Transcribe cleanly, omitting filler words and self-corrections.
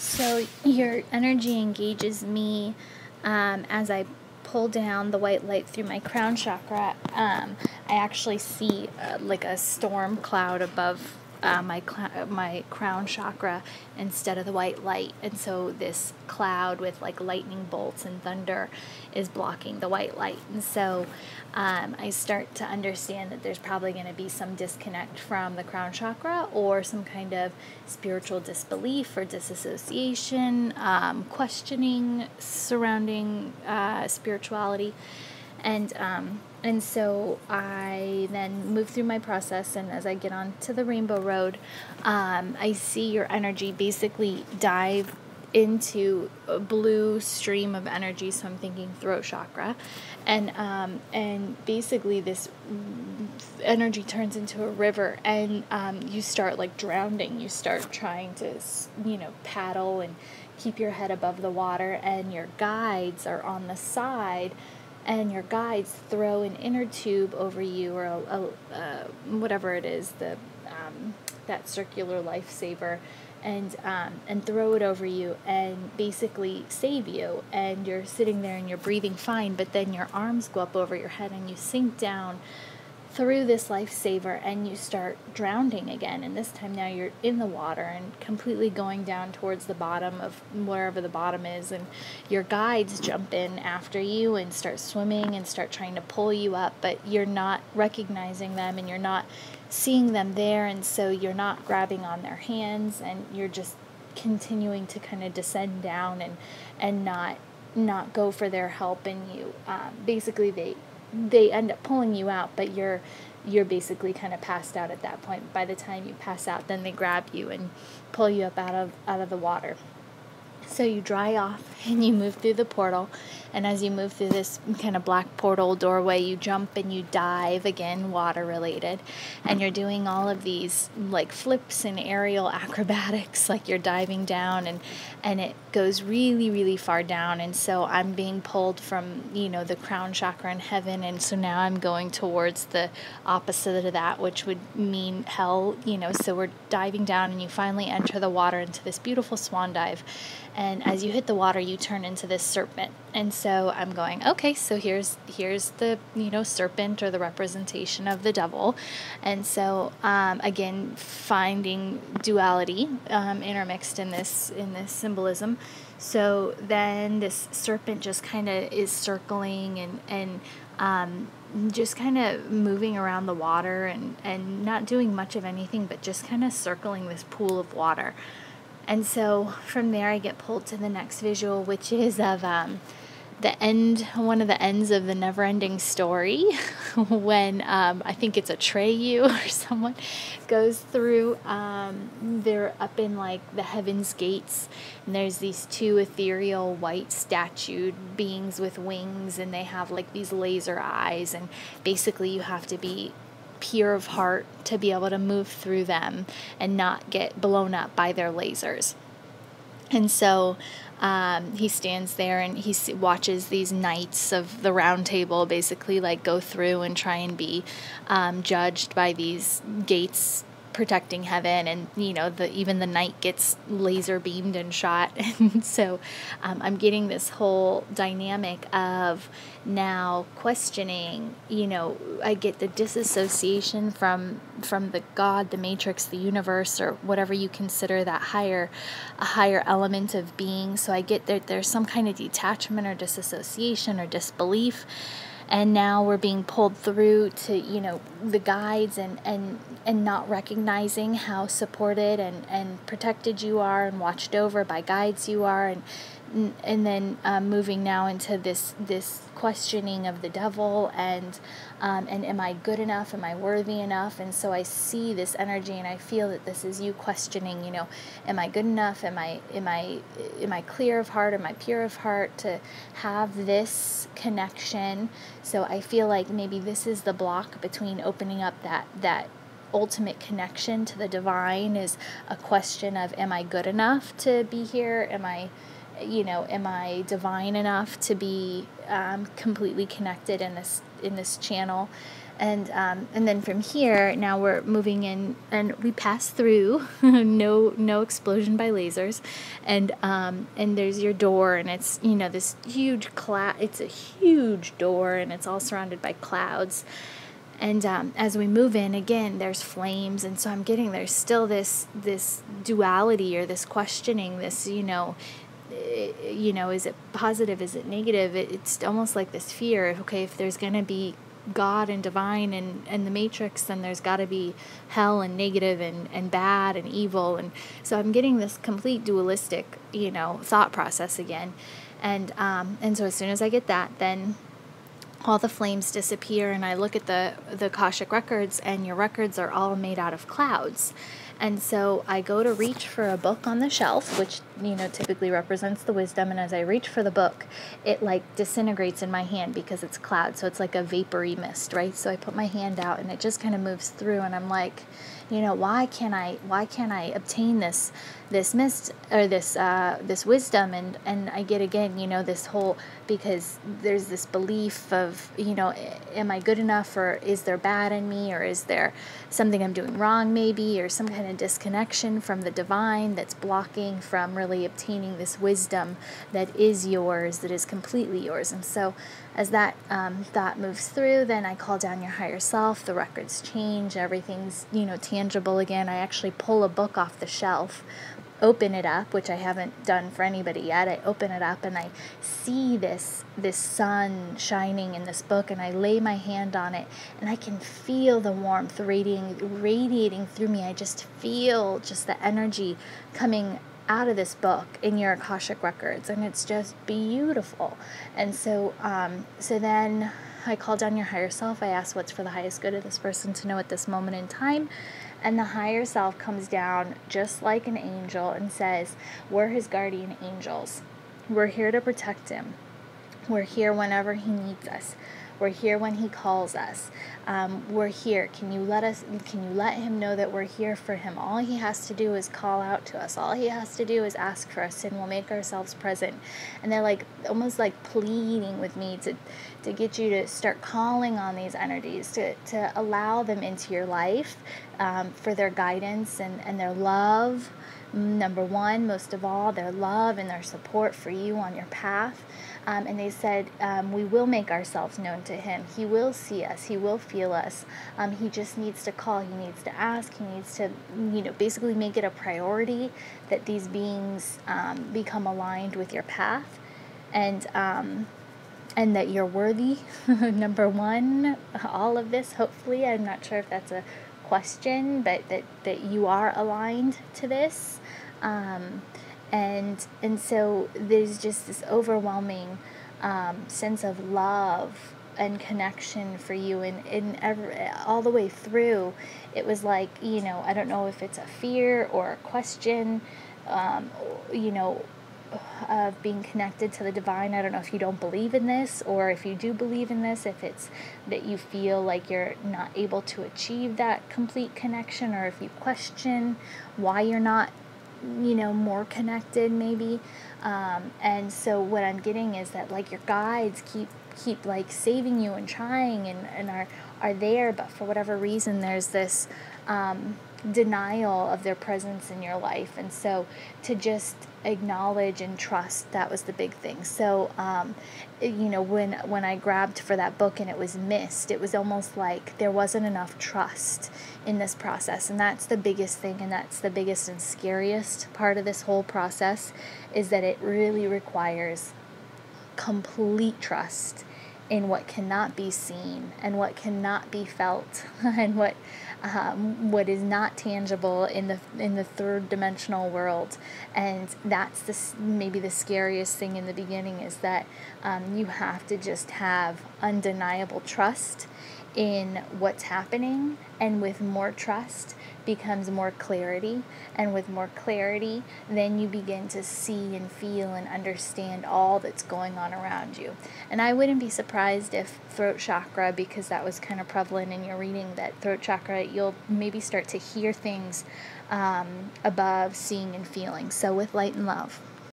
So your energy engages me as I pull down the white light through my crown chakra. I actually see like a storm cloud above my crown chakra instead of the white light, and so this cloud with like lightning bolts and thunder is blocking the white light, and so I start to understand that there's probably going to be some disconnect from the crown chakra or some kind of spiritual disbelief or disassociation, questioning surrounding spirituality. And so I then move through my process, and as I get onto the rainbow road, I see your energy basically dive into a blue stream of energy. So I'm thinking throat chakra, and basically this energy turns into a river, and you start like drowning. You start trying to paddle and keep your head above the water, and your guides are on the side. And your guides throw an inner tube over you, or whatever it is, that circular lifesaver, and throw it over you and basically save you. And you're sitting there and you're breathing fine, but then your arms go up over your head and you sink down through this lifesaver and you start drowning again. And this time now you're in the water and completely going down towards the bottom of wherever the bottom is, and your guides jump in after you and start swimming and start trying to pull you up, but you're not recognizing them and you're not seeing them there, and so you're not grabbing on their hands, and you're just continuing to kind of descend down and not go for their help. And you basically they end up pulling you out, but you're basically kind of passed out at that point. By the time you pass out, then they grab you and pull you up out of the water. So you dry off and you move through the portal, and as you move through this kind of black portal doorway, you jump and you dive, again water related, and you're doing all of these like flips and aerial acrobatics, like you're diving down, and it goes really, really far down. And so I'm being pulled from the crown chakra in heaven, and so now I'm going towards the opposite of that, which would mean hell. So we're diving down, and you finally enter the water into this beautiful swan dive. And as you hit the water, you turn into this serpent. And so I'm going, okay, so here's the, serpent, or the representation of the devil. And so, again, finding duality intermixed in this symbolism. So then this serpent just kind of is circling and just kind of moving around the water and not doing much of anything, but just kind of circling this pool of water. And so from there I get pulled to the next visual, which is of one of the ends of the Never-Ending Story, when I think it's Atreyu or someone goes through. They're up in like the heaven's gates, and there's these two ethereal white statued beings with wings, and they have like these laser eyes, and basically you have to be pure of heart to be able to move through them and not get blown up by their lasers. And so he stands there and he watches these knights of the round table basically like go through and try and be judged by these gates protecting heaven, and even the knight gets laser beamed and shot. And so I'm getting this whole dynamic of now questioning. I get the disassociation from the God, the matrix, the universe, or whatever you consider that a higher element of being. So I get there's some kind of detachment or disassociation or disbelief. And now we're being pulled through to, the guides and not recognizing how supported and protected you are and watched over by guides you are. And then moving now into this questioning of the devil and am I good enough? Am I worthy enough? And so I see this energy and I feel that this is you questioning, am I good enough? Am I clear of heart? Am I pure of heart to have this connection? So I feel like maybe this is the block between opening up that ultimate connection to the divine, is a question of, am I good enough to be here? Am I divine enough to be completely connected in this channel? And then from here, now we're moving in, and we pass through, no explosion by lasers, and there's your door, and it's, this huge it's a huge door, and it's all surrounded by clouds. And as we move in, again, there's flames, and so there's still this duality, or this questioning, this, is it positive, is it negative? It's almost like this fear of, okay, if there's going to be God and divine and the matrix, then there's got to be hell and negative and bad and evil. And so I'm getting this complete dualistic, thought process again. And so as soon as I get that, then all the flames disappear, and I look at the Akashic records, and your records are all made out of clouds. And so I go to reach for a book on the shelf, which, typically represents the wisdom. And as I reach for the book, it disintegrates in my hand because it's cloud. So it's like a vapory mist, right? So I put my hand out, and it just kind of moves through, and I'm like, why can't I obtain this mist, or this wisdom? And I get, again, this whole, because there's this belief of, am I good enough, or is there bad in me, or is there something I'm doing wrong maybe, or some kind of disconnection from the divine that's blocking from really obtaining this wisdom that is yours, that is completely yours. And so as that thought moves through, then I call down your higher self, the records change, everything's, tangible again. I actually pull a book off the shelf, open it up, which I haven't done for anybody yet. I open it up, and I see this sun shining in this book, and I lay my hand on it, and I can feel the warmth radiating through me. I just feel the energy coming out of this book in your Akashic records, and it's just beautiful. And so then I call down your higher self. I ask what's for the highest good of this person to know at this moment in time. And the higher self comes down just like an angel and says, we're his guardian angels. We're here to protect him. We're here whenever he needs us. We're here when he calls us. We're here. Can you let him know that we're here for him? All he has to do is call out to us. All he has to do is ask for us, and we'll make ourselves present. And they're almost pleading with me to get you to start calling on these energies, to allow them into your life, for their guidance and their love. Number one, most of all, their love and their support for you on your path. And they said, we will make ourselves known to him. He will see us. He will feel us. He just needs to call. He needs to ask. He needs to, basically make it a priority that these beings become aligned with your path, and that you're worthy. Number one, all of this, hopefully. I'm not sure if that's a question, but that you are aligned to this. And so there's just this overwhelming sense of love and connection for you, and all the way through. It was I don't know if it's a fear or a question, of being connected to the divine. I don't know if you don't believe in this, or if you do believe in this, if it's that you feel like you're not able to achieve that complete connection, or if you question why you're not more connected maybe. And so what I'm getting is that your guides keep saving you and trying and are there, but for whatever reason there's this denial of their presence in your life. And so to just acknowledge and trust, that was the big thing. So when I grabbed for that book and it was missed, it was almost like there wasn't enough trust in this process. And that's the biggest thing, and that's the biggest and scariest part of this whole process, is that it really requires complete trust in what cannot be seen and what cannot be felt and what is not tangible in the third dimensional world. And that's maybe the scariest thing in the beginning, is that you have to just have undeniable trust in what's happening, and with more trust becomes more clarity, and with more clarity then you begin to see and feel and understand all that's going on around you. And I wouldn't be surprised if throat chakra, because that was kind of prevalent in your reading, that throat chakra, you'll maybe start to hear things above seeing and feeling. So with light and love.